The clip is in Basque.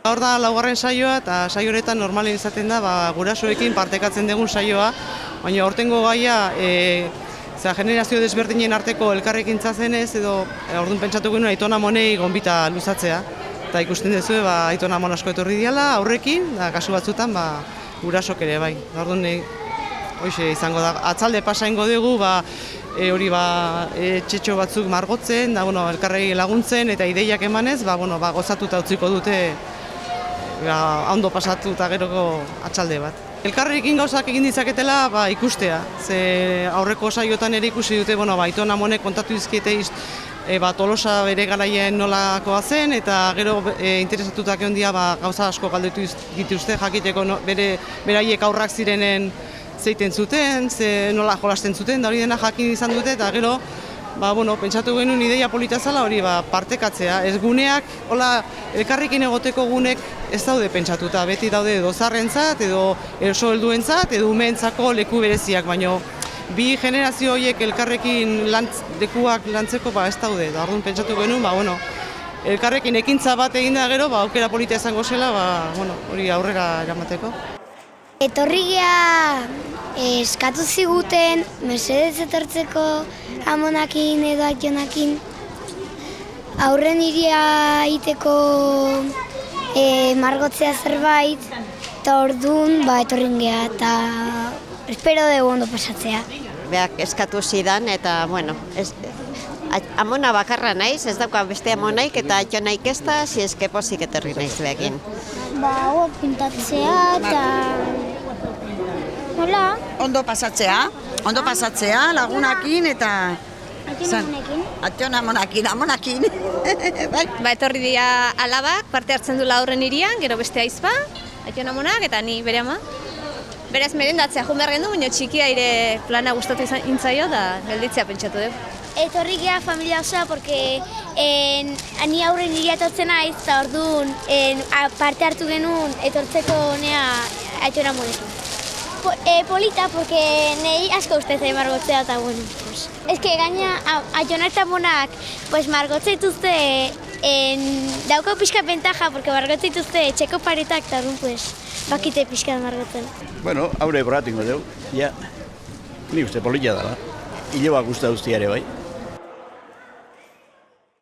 Hor da laugarren saioa eta saio honetan normalen izaten da gurasoekin partekatzen dugun saioa, baina aurtengo gaia generazio desberdinen arteko elkarrekintza zenez edo orduan pentsatu genuen Aiton Amonei gonbita luzatzea. Eta ikusten duzu Aiton Amon asko etorri diala aurrekin, da kasu batzutan gurasok ere bai. Orduan hoxe izango da. Atzalde pasa ingo dugu hori txetxo batzuk margotzen, elkarrei laguntzen eta ideiak emanez, gozatuta utziko dute ondo pasatu eta geroko atzalde bat. Elkarrekin gauzak egin ditzaketela ikustea, ze aurreko saiotan ere ikusi dute, Aiton Amonek kontatu dizkiete Tolosa bere garaien nolakoa zen eta gero interesatutak egon dira gauza asko galdetu dituzte jakiteko beraiek aurrak zirenen zeiten zuten, nola jolasten zuten, da hori dena jakin izan dute eta gero pentsatu genuen ideia polita zala hori partekatzea. Ez guneak, elkarrekin egoteko gunek ez daude pentsatuta, beti daude edo zarrentzat, edo eroso helduentzat, edo umeentzako leku bereziak, baina bi generazio horiek elkarrekin lekuak lantzeko ez daude. Da orduan pentsatu genuen, elkarrekin ekintza bat egin da gero, aukera polita izango zela, hori aurrera eramateko. Etorri gea eskatu ziguten, mesedez etortzeko Amonakin edo Aitonakin aurren iria iteko margotzea zerbait, eta orduan etorri gea eta espero dugu ondo pasatzea. Beak eskatu zidan eta, Amona bakarra naiz, ez dauka beste Amonaik eta Aitonaik ez da, zieske pozik etorri naiz beakin. Pintatzea eta... Hola? Ondo pasatzea, lagunakin eta... Aiton Amonekin. Amonakin. Etorri dira alabak, parte hartzen du aurren irian, gero beste aizpa, Aiton Amonak eta ni bere ama. Beraz merendatzea joan behar gendu, baina txikia ere plana gustatu intzaio da gelditzea pentsatu dugu. Etorri gea familia osoa, porque ni aurren iria etortzen naiz, eta orduan parte hartu genuen etortzeko nea Aiton Amonekin. Polita, porque nahi asko uste zei margotzea eta Ez que gaina Aitonak eta Amonak margotzea dituzte dauko pixka bentaja, porque margotzea dituzte txeko paretak eta orduan bakite pixka margotzen. Haure boratingo dugu, ni uste polita dela. Ile bak uste duzti ere bai.